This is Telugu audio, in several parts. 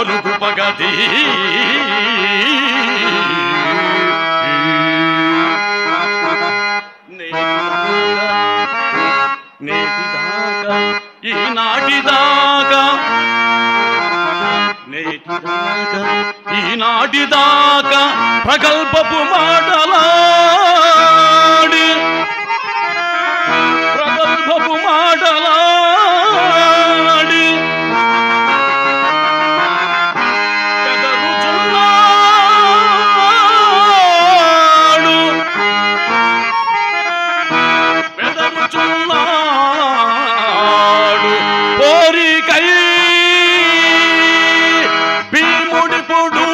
పలుకు పగది నేటిదాకా ఈనాటిదాకా ప్రగల్భపు మాటలాడి బెదరుచున్నాడు పోరికై భీముడిపుడు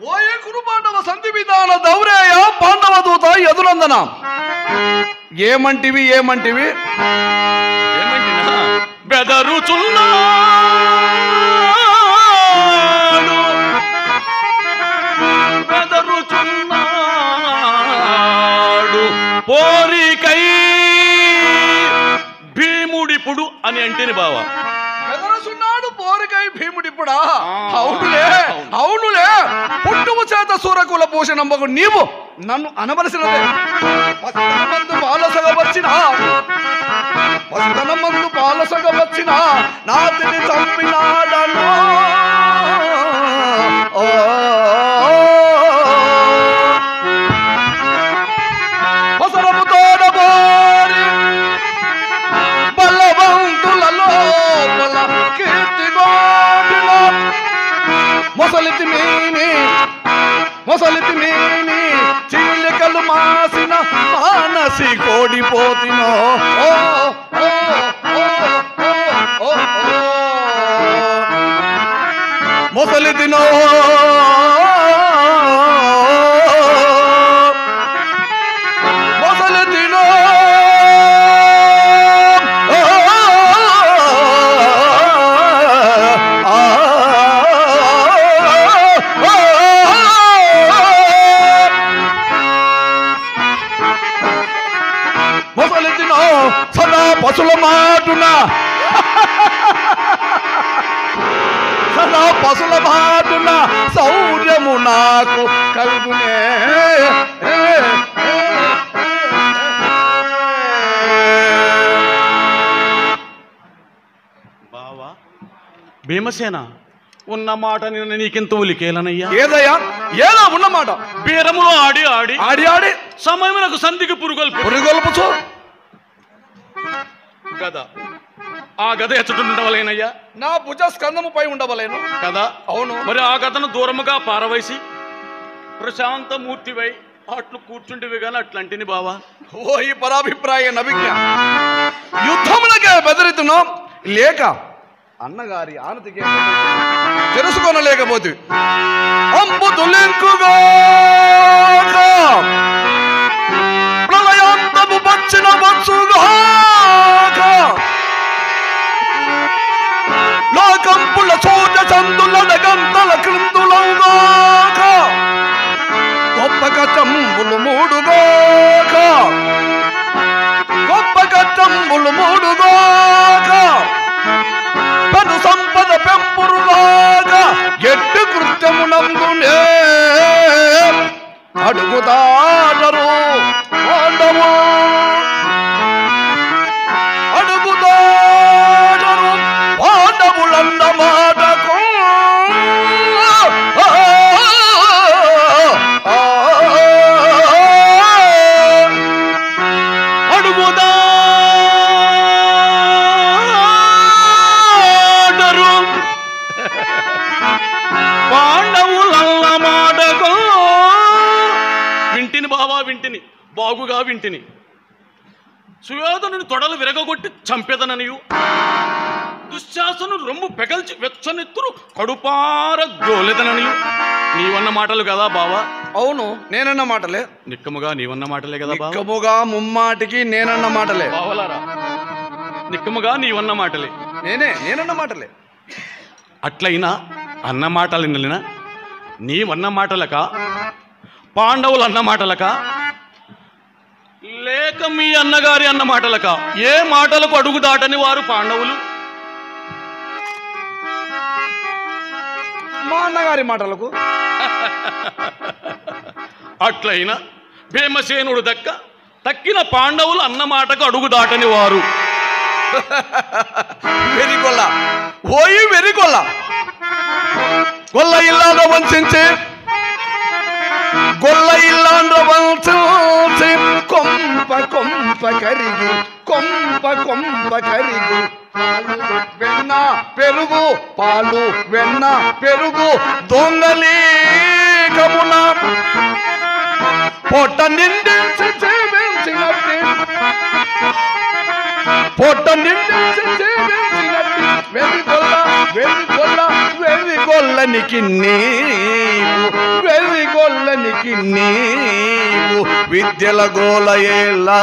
ఓయే కురుపాండవ సంధి విధాన దౌరేయ పాండవ దూత యదునందన ఏమంటివి ఏమంటినా బెదరుచున్నాడు పోరికై భీముడిపుడు అని అంటేని బావా బెదరుచున్నాడు పోరికై భీముడిప్పుడా అవునులే పుట్టుము చేత సూరకుల భూషణంబకు నీవు నన్ను అనవలసినదే పసితనమందు పాలసగ వచ్చిన నాతిని చంపినాడను పసరముతోడబోరి బలవంతులలో కీర్తిగోటిన మొసలితి మేని చీలికలు మాసిన మానసి కోడిపోతినో మొసలితినో సదా పశుల మాటున శౌర్యము నాకు కలుగునే బావా భీమసేన ఉన్న మాట నేను నీకెంత ఉలికేలనయ్యా ఏదయ్యా ఏదో ఉన్నమాట బీరములో ఆడి ఆడి ఆడి ఆడి సమయమునకు సంధికి పురుగొల్పుచు కదా ఆ గద ఎచ్చటుండవలేనయ్యా నా భుజ స్కందముపై ఉండవలేను కదా అవును మరి ఆ గదను దూరముగా పారవేసి ప్రశాంతమూర్తివై అట్లు కూర్చుంటివి గాని అట్లాంటిని బావా ఓ ఈ పరాభిప్రాయ నభిజ్ఞ యుద్ధములకే బెదిరితును లేక అన్నగారి ఆనతికే తెలుసుకొనలేకపోతే అంబుతులింకుగా ప్రళయాంతము వచ్చిన వచ్చుగాక లోకంపుల చోట చందుల గంతల క్రిందులవుగాక గొప్ప కట్టంబులు మూడుగాక పెను సంపద పెంపురుగాక ఎట్టు కృత్యమునందునే అడుగుతాడరు పాండవులన్న మాటకు వింటిని బాగుగా వింటిని సుయోధనుని తొడలు విరగొట్టి చంపెదననియు దుశ్శాసను రొమ్ము పెగల్చి వెచ్చనెత్తురు కడుపార గోలెదననియు నీవన్న మాటలు కదా బావా అవును నేనన్న మాటలే నిక్కముగా నీవన్న మాటలే కదా బావా నిక్కముగా ముమ్మాటికి నేనన్న మాటలే బావలారా నిక్కముగా నీవన్న మాటలే నేనన్న మాటలే అట్లయినా అన్న మాటలు నిలిన నీవన్న మాటలక పాండవులు అన్న మాటలక లేక మీ అన్నగారి అన్న మాటలక? ఏ మాటలకు అడుగు దాటని వారు పాండవులు? మా అన్నగారి మాటలకు అట్లయినా భీమసేనుడు తక్కిన పాండవులు అన్న మాటకు అడుగు దాటని వారు. వెరిగొల్ల ఓయి వెరిగొల్ల గొల్ల ఇల్లాండ్ర వంచించి గొల్ల ఇల్లాండ్ర వంచి కొంప కొంప కరిగి కొంప కొంప కరిగి వెన్న పెరుగు పాలు వెన్న పెరుగు దొంగలీ కమున పొట్ట నిండించి జీవించినట్టి పొట్ట నిండించి జీవించినట్టి వెర్రిగొల్ల వెర్రిగొల్ల వెర్రిగొల్లనికి నీవు వెర్రిగొల్లనికి నీవు విద్యల గోలయేలా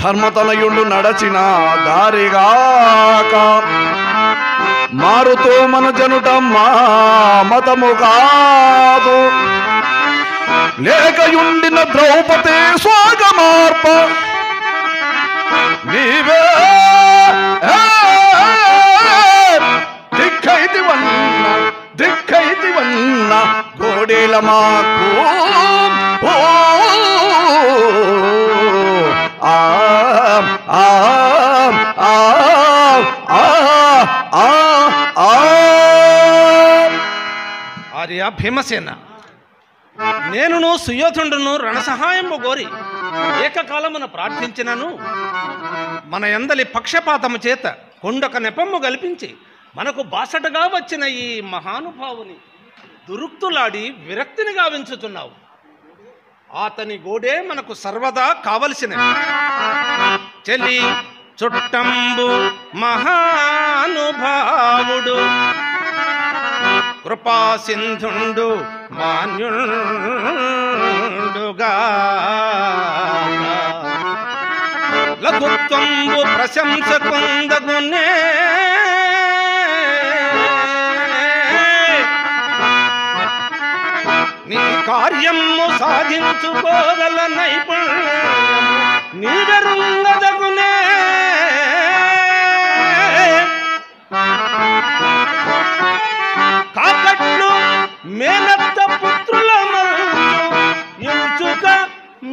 ధర్మతనయుడు నడచిన దారిగాక మారుతూ మన జనుట మా మతము కాదు లేకయుండిన ద్రౌపది స్వాగమార్ప నీవే దిక్కైతివన్న గోడేల మాకు ఆర్య భీమసేన, నేనును సుయోధుండును రణసహాయము గోరి ఏకకాలమున ప్రార్థించినను మన ఎందలి పక్షపాతము చేత కొండొక నెపము గల్పించి మనకు బాసటగా వచ్చిన ఈ మహానుభావుని దురుక్తులాడి విరక్తిని గావించుతున్నావు. అతని గోడే మనకు సర్వదా కావలసినది. చెలి చుట్టంబు మహానుభావుడు కృపా సింధుండు మాన్యుండుగా లఘుత్వంబు ప్రశంసకుందగునే నీ కార్యము సాధించుకోగల నైపుణ్యం నీవెరుంగదగునే. కాకట్లు మేనత్త పుత్రుల మంచుక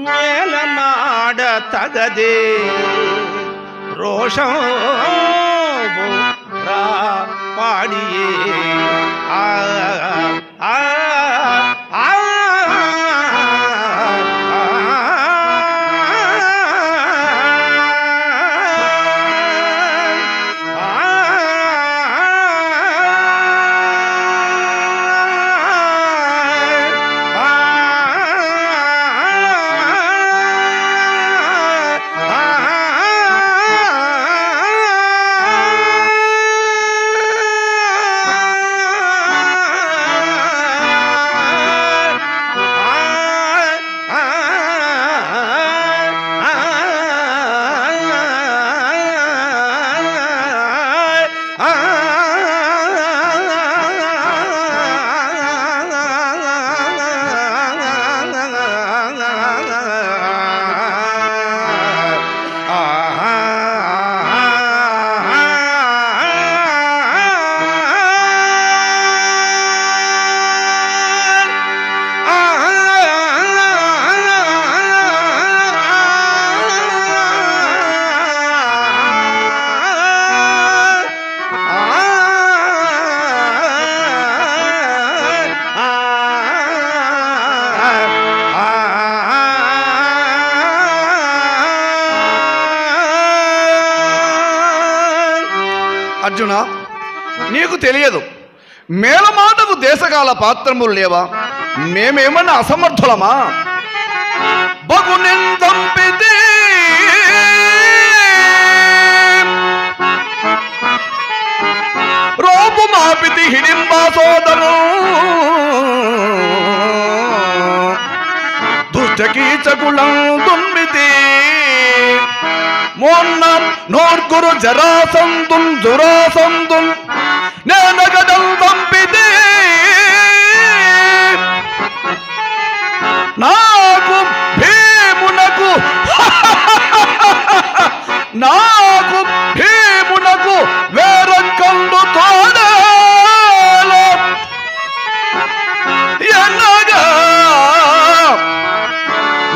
మేలమాడ తగదే రోషం పాడియే ఆ ఆ అర్జున, నీకు తెలియదు, మేళమాటకు దేశకాల పాత్రములు లేవా? మేమేమన్నా అసమర్థులమా? బగునిందంపిది రోపు మాపితి హిడింబా సోదరు దుష్టకీచకులం దుమ్మితి మొన్న నోర్గురు జరాసందున్ జురాసందున్ నేనగడం పంపితే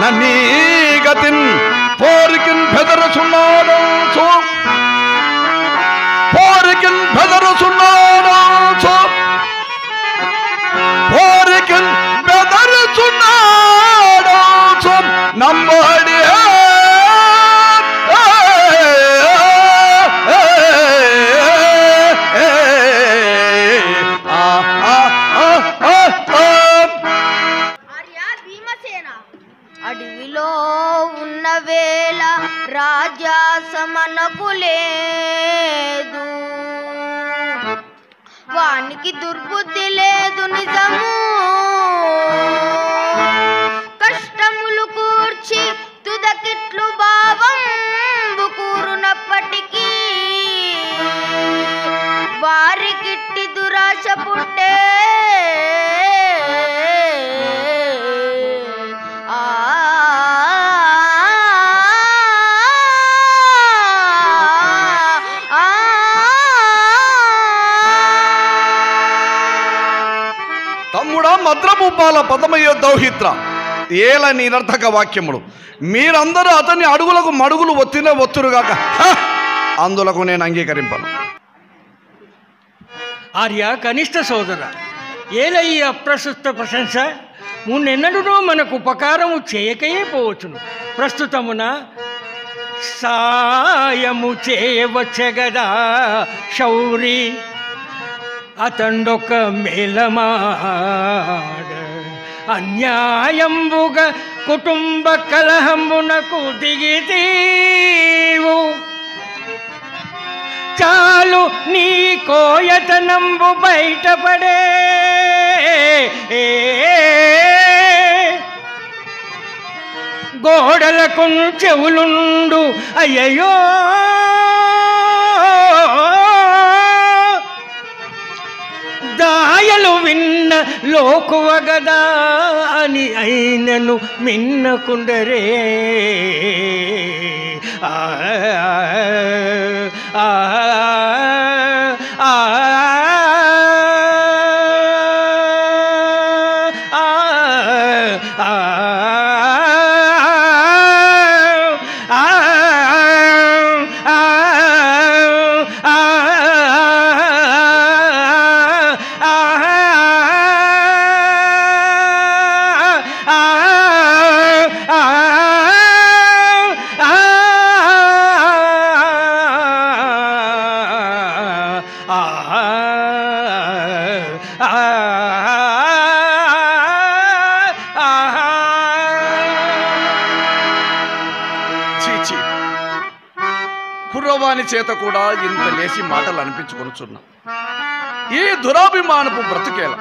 నన్నీ గతిన్ పోరికిన్ బెదరుచున్నాడు పోరికిన్ బెదరుచున్నాడు పోరికిన్ బెదరుచున్నాడు నమ్మడి అడవిలో ఉన్న వేళ రాజాసమనకు లేదు, వానికి దుర్బుద్ధి లేదు నిజము. కష్టములు కూర్చి తుదకిట్లు భావంబు కూరునప్పటికీ వారికిట్టి దురాశ పుట్టే. తమ్ముడా మద్రభూపాల పదమయ్య దౌహిత్ర ఏల నిరర్థక వాక్యములు. మీరందరూ అతని అడుగులకు మడుగులు ఒత్తురుగాక అందులకు నేను అంగీకరింపను. ఆర్య కనిష్ట సోదర, ఏల ఈ అప్రస్తుత ప్రశంస మున్నెన్నడూ మనకు ఉపకారము చేయకయే పోవచ్చును. ప్రస్తుతమున సాయము చేయవచ్చగదా శౌరి, అతండొక మేలమాడ అన్యాయంబుగా కుటుంబ కలహంబునకు దిగితీవు. చాలు నీ కోయతనంబు బయటపడే, గోడలకు చెవులుండు అయ్యయ్యో దాయలు విన్న లోకువగదా అని అయినను మిన్నకుండరే. ఆ ఆ ఆ చీచి, కుర్రవాని చేత కూడా ఇంత లేసి మాటలు అనిపించుకొనుచున్నా. ఈ దురాభిమానపు బ్రతుకేల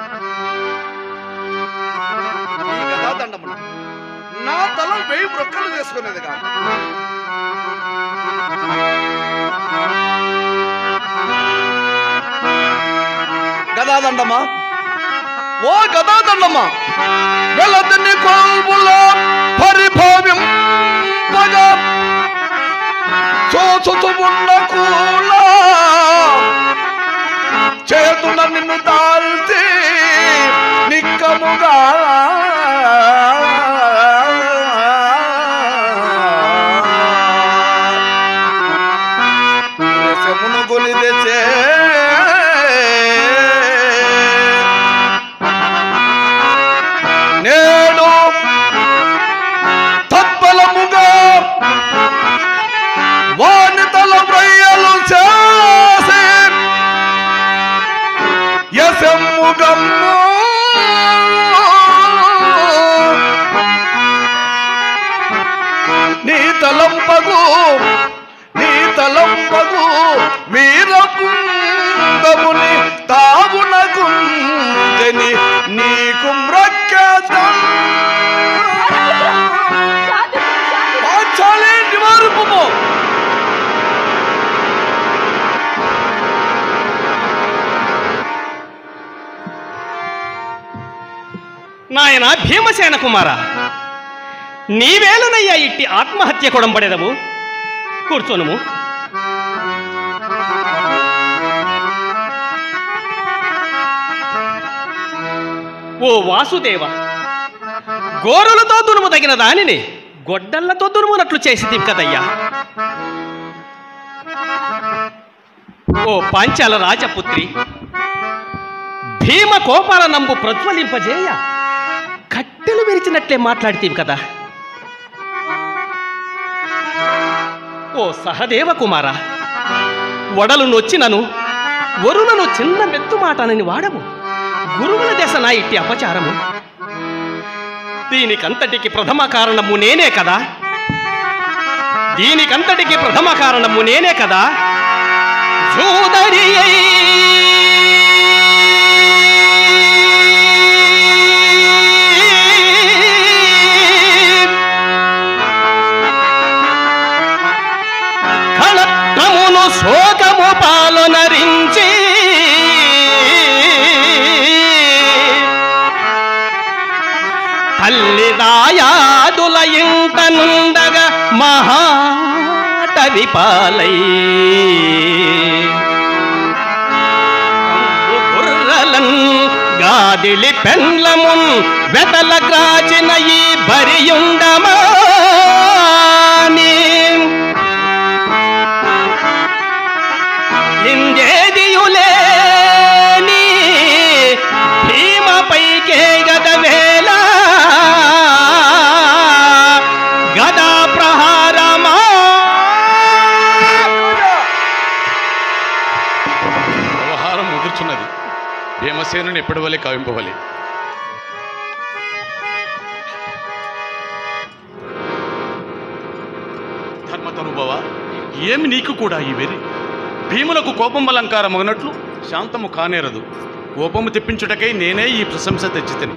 ఈ గదాదండమున నా తల 1000 బ్రొక్కలు చేసుకునేది కాదు. గదాదండమా, ఓ గదాదండమా, వెలదని కోల్బులో పరిభావింపగా చూచుచున్న కూలా చేతున నిన్ను దాల్చి నిక్కముగా రసమును గొలిదెచే నేడు తత్ఫలముగా వానితల వ్రయ్యలు చేసి యశముగమ్ము నీ తలంపగు వీరపుందముని తావునగుంజని నీకు మ్రక్కేదం నివారూపము. నాయన భీమసేన కుమార, నీవేలనయ్యా ఇట్టి ఆత్మహత్య కొడంబడెదవు. కూర్చోనుము. ఓ వాసుదేవ, గోరులతో దునుము తగిన దానిని గొడ్డళ్లతో దునుమునట్లు చేసి కదయ్యా. ఓ పాంచాల రాజపుత్రి, భీమ కోపాల నంబు ప్రజ్వలింపజేయ కట్టెలు విరిచినట్లే మాట్లాడితేవి కదా. ఓ సహదేవ కుమార, వడలు నొచ్చినను వరులను చిన్న మెత్తు మాటనని వాడము. గురువుల దశ నా ఇట్టి అపచారము. దీనికంతటికి ప్రథమ కారణము నేనే కదా. దీనికంతటికి ప్రథమ కారణము నేనే కదా. జూదరి కళత్రమును శోకము పాలనరించి తల్లిదాయాదుల ఇంట నుండగా మహాటవి పాలై గుర్రలన్ గాదిలి పెండ్లమున్ వెతల గ్రాచిన ఈ బరియుండమాని ఇందేదియులేని భీమపైకే గదవేళ గదా ప్రహారమా. వ్యవహారం ముదుర్చున్నది. భీమసేనుని ఎప్పటి వలె కావింపవలే. ధర్మతనుభవ, ఏమి నీకు కూడా ఈ వెరి? భీములకు కోపం అలంకారమగినట్లు శాంతము కానేరదు. కోపము తెప్పించుటకై నేనే ఈ ప్రశంస తెచ్చితిని.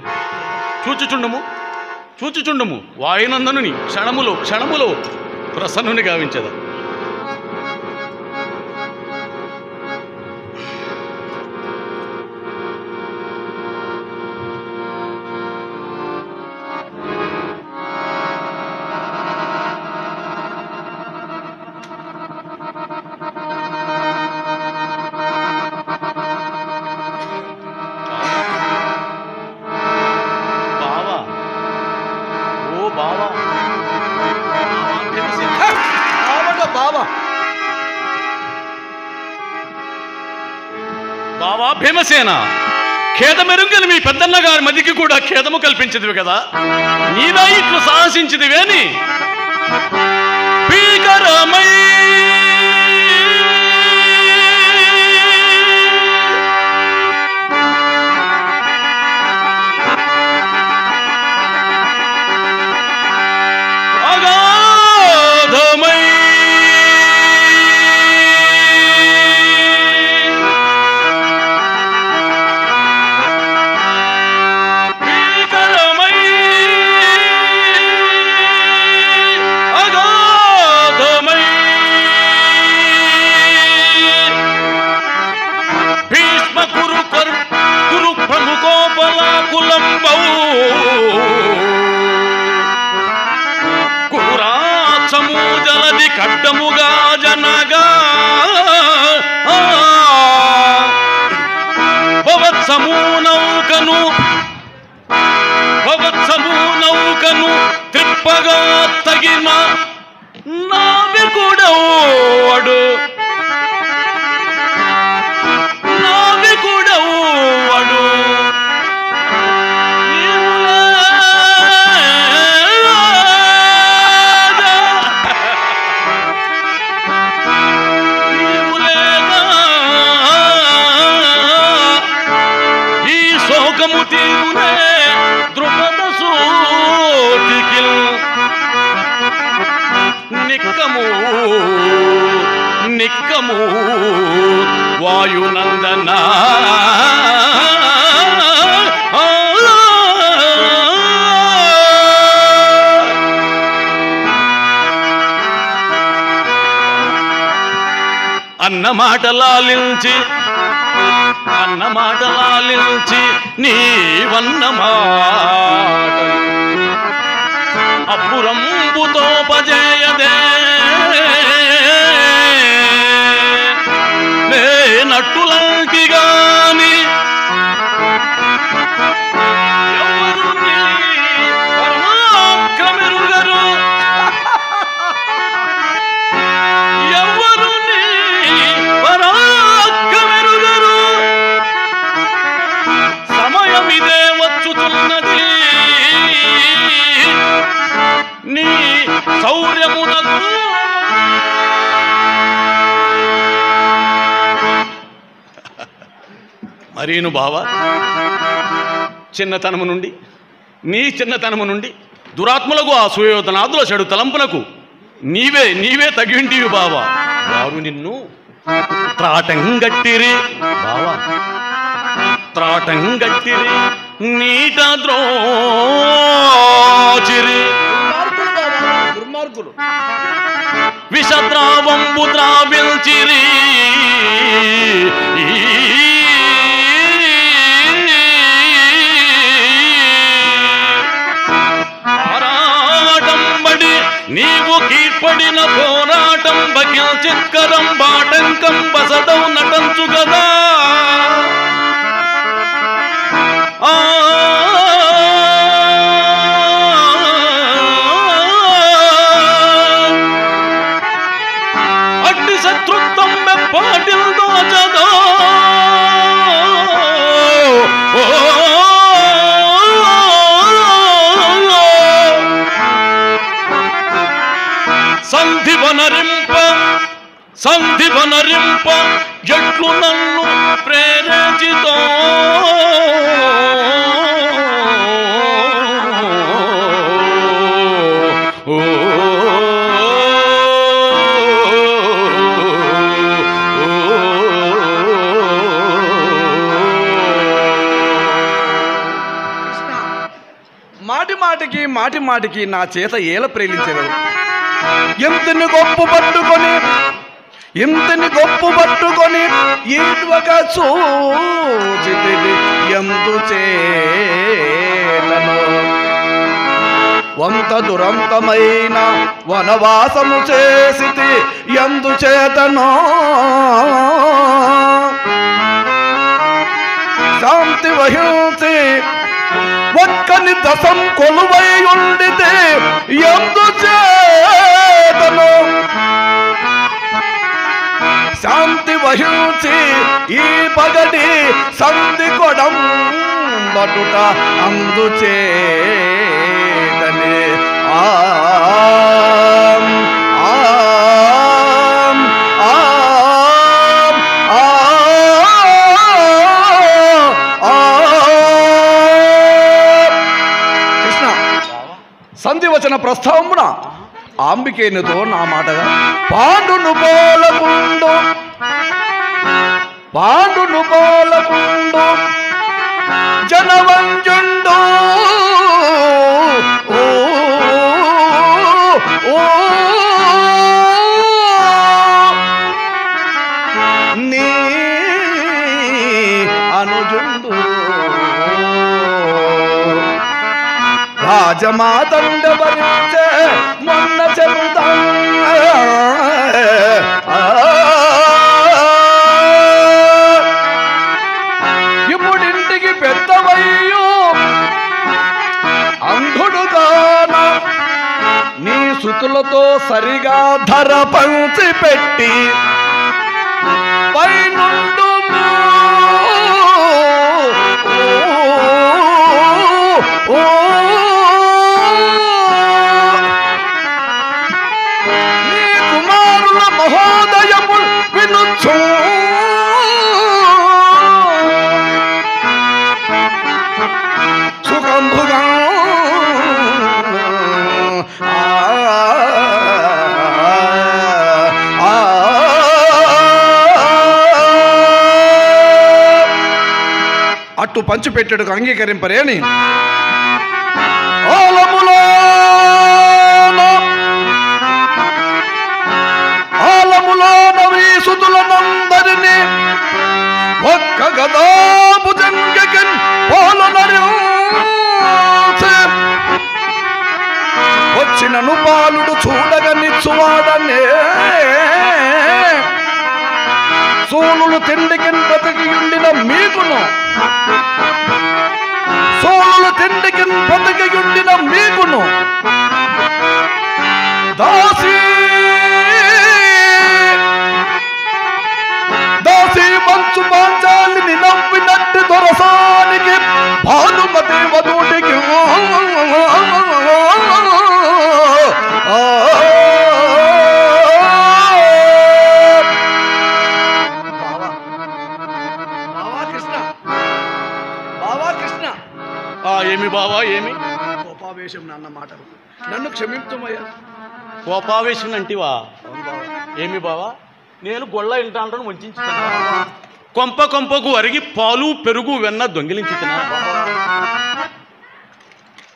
చూచుచుండుము వాయునందనుని క్షణములో ప్రసన్నుని గావించదా. బావా భీమసేన, ఖేదమెరుంగని మీ పెద్దన్న గారి మదికి కూడా ఖేదము కల్పించదివి కదా. నీనా ఇట్లు సాహసించదివేని భీకరమై అగాధమై కురాచమూజలది కడ్డముగా జనగా భవత్సమూనౌకను త్రిప్పగా తగిన నావికుడవాడు నిక్కము వాయునందన అన్నమాటలాలించి నీవన్నమాట అప్పురంబుతో పజేయదే నట్టులాంటి గాని ఎవరు నీ నీ శౌర్యమునకు మరీను బావా, చిన్నతనము నుండి నీ చిన్నతనము నుండి దురాత్మలకు ఆ సుయోధనాదుల చెడు తలంపునకు నీవే తగింటివి బావా. వారు నిన్ను త్రాటంగట్టిరి బావా, త్రాటంగట్టిరి, నీట ద్రోచిరి, దుర్మార్గులు విషద్రావంబు ద్రావిల్చిరి, ఆరాటంబడి నీవు కీర్పడిన పోరాటం బకిల్ చిత్కరం బాటంకం బసదౌ నటంచు గదా. అట్టి శత్రుత్వం పాటిల్ దోచదో సంధివనరింప ఎట్లు నన్ను ప్రేరేచితో మాటి మాటికి నా చేత ఏల ప్రేలించరు. ఇంతని గొప్పు పట్టుకొని ఈడ్వక చూచితివి ఎందుచేతను వంత దురంతమైన వనవాసము చేసితి ఎందుచేతనో శాంతి వహించి ఒక్కని దశం కొలువై ఉండితే ఎందుచేతను శాంతి వహించి ఈ పగటి సంధి కొడం బటుట అందుచేతనే కృష్ణ సంధివచన ప్రస్తావమున అంబికేనుతో నా మాటగా పాండును పోలకుండు జనవంజుండు నీ అనుజుండు రాజమాతండ భరించే మొన్న చెబుతా ఇప్పుడింటికి పెద్దవయ్యో అంధుడుగాన నీ సుతులతో సరిగా ధర పంచి పెట్టి పైనుండు నీ కుమారుల మహోదయము వినుచు సుఖంభుగా అట్టు పంచిపెట్టడుకు అంగీకరింపరేని ఆలములోన వీసుతులనందరిని ఒక్క గదా భుజంగకన్ వచ్చినను పాలుడు చూడగ నిచ్చువాడనే సోనులు తిండికి బ్రతికియుండిన మీకును దాసి మంచు పాంచాలిని నవ్వినట్టు దొరసానికి భానుమతి వధుడికి కోపావేశం నాన్న మాటలు నన్ను క్షమించుమయ్యా. కోపావేశం అంటివా? అవును బావా. ఏమి బావా, నేను గొళ్ళ ఇంటాను వంచుతున్నా. కొంప కొంపకు అరిగి పాలు పెరుగు వెన్న దొంగిలించి తిన్నా.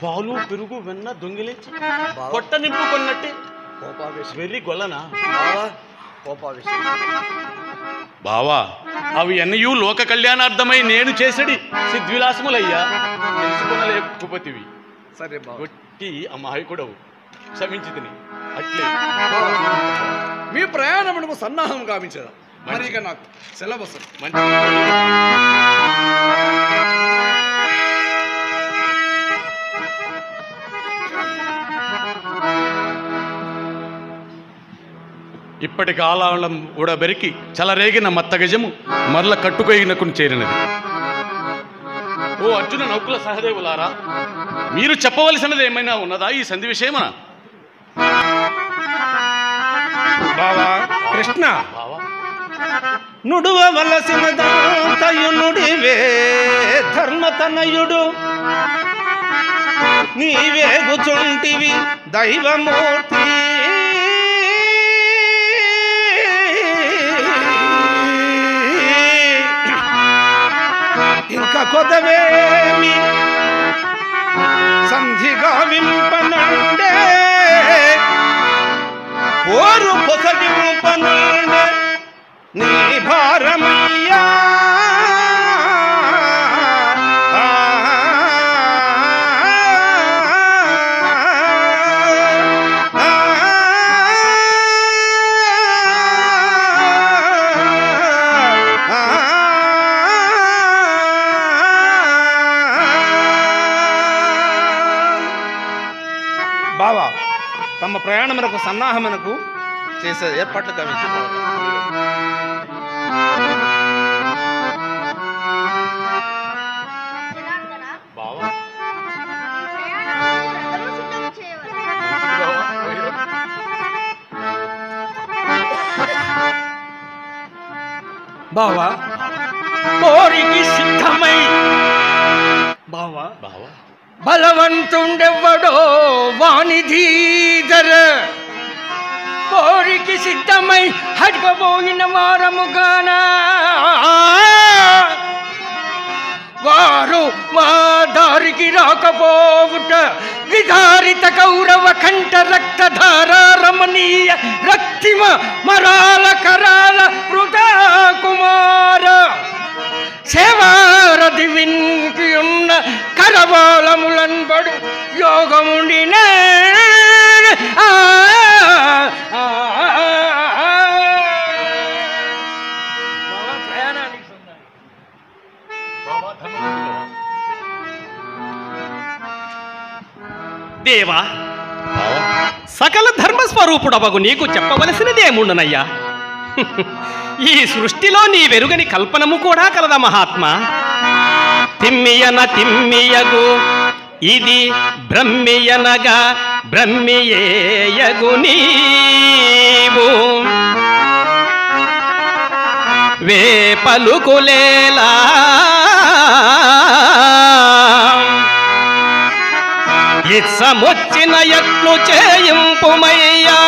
పాలు పెరుగు వెన్న దొంగిలించి పొట్ట నింపుకున్నట్టే కోపావేశం వెర్రి గొల్లనా బావా, కోపావేశం. బావా, అవి ఎన్నయూ లోక కళ్యాణార్థమై నేను చేసడి సిద్విలాసములయ్యా, తెలుసుకొనలేకపోతివి. సరే బావ. గొట్టి అమాయకుడవు, క్షమించి తిని అట్లే. మీ ప్రయాణమునకు సన్నాహం గావించదా. మరి ఇక నాకు సెలవు. మంచి ఇప్పటి కాలం ఉడబెరికి చలరేగిన మత్తగజము మరల కట్టుకొయినకుని చేరినది. ఓ అర్జున నౌకుల సహదేవులారా, మీరు చెప్పవలసినది ఏమైనా ఉన్నదా ఈ సంధి విషయమన? బావా కృష్ణ, బావా, నుడువవలసినదంతయు నుడివే ధర్మతనయుడు, నీవేగుచుంటివి దైవమూర్తి. ఇంకా కొదవేమి సంధిగా వింపనండే, పోరు పొసగింపనండే నీ భారమయ్యా. బావా, తమ ప్రయాణమునకు సన్నాహమునకు చేసే ఏర్పాట్లు గమనించుకోవాలి. జనార్దన, బావా, ప్రయాణానికి రథము సిద్ధం చేయవలెను. బావా, పోయిరా. బావా, కోరికి సిద్ధమై. బావా, బావా, బలవంతుండెవ్వడో వానిధీధర, కోరికి సిద్ధమై హడకబోయిన వారముగాన వారు మా దారికి రాకపోవుట విధారిత కౌరవ కంఠ రక్తధార రమణీయ రక్తిమ మరాల కరాల వృధా కుమార సేవారథి వింకియున్న కరవాలములన్బడు యోగముండిన ప్రయాణానికి బావా, ధర్మపుత్రుడా. దేవా, బావా, సకల ధర్మస్వరూపుడవగు నీకు చెప్పవలసినదేముండునయ్యా. ఈ సృష్టిలో నీ వెరుగని కల్పనము కూడా కలదా మహాత్మా. తిమ్మియన తిమ్మియగు ఇది బ్రహ్మియనగా బ్రహ్మియేయగు నీవు వే పలుకులేలా ఇత్సమొచ్చిన ఎట్లు చేయింపుమయ్యా.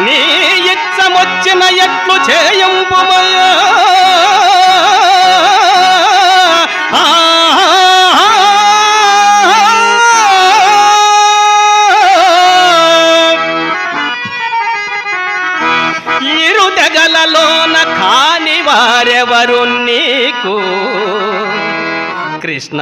నీ ఇత్సమొచ్చిన ఎట్లు చేయింపుమయ్యా. ఇరుదగలలోన కాని వారెవరు నీకు కృష్ణ.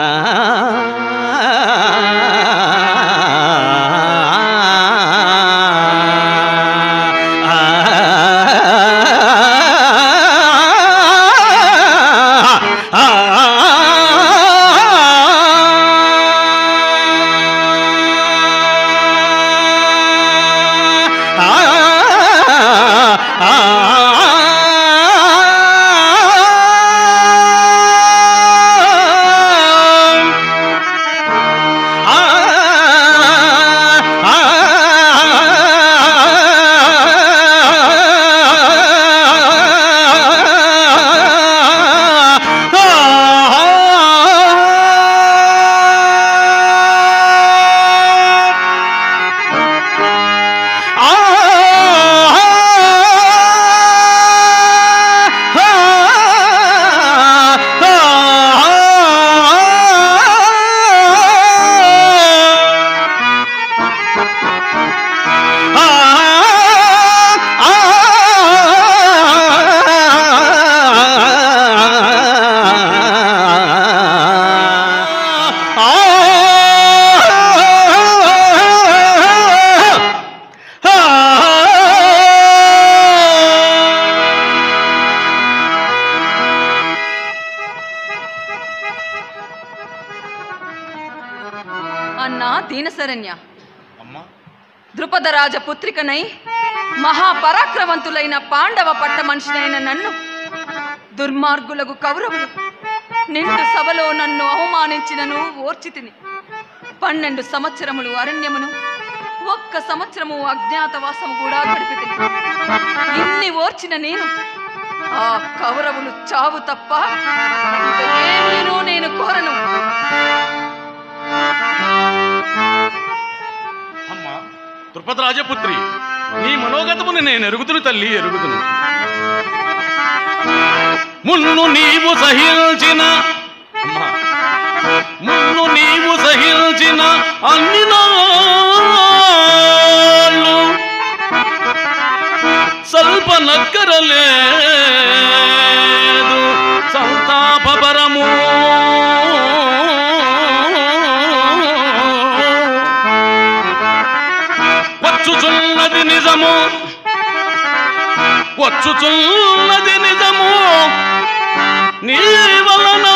వైనశరణ్య, అమ్మా ద్రుపదరాజ పుత్రికనై మహాపరాక్రమంతులైన పాండవ పట్ట మనిషినైన నన్ను దుర్మార్గులకు కౌరవులు నిండు సభలో నన్ను అవమానించినను ఓర్చితిని. 12 సంవత్సరములు అరణ్యమును, 1 సంవత్సరము అజ్ఞాతవాసము కూడా గడిపితిని. ఇన్ని ఓర్చిన నేను ఆ కౌరవులు చావు తప్ప ఏమీనూ నేను కోరను. అమ్మా ద్రుపద రాజపుత్రి, నీ మనోగతమును నేను ఎరుగుతును తల్లి, ఎరుగుతును. మున్ను నీవు సహించిన అమ్మా, మున్ను నీవు సహించిన అన్ని నాళ్ళు స్వల్ప నక్కరలేదు సంతాపరము. వచ్చుచున్నది నిజము, వచ్చుచున్నది నిజము, నీ వలన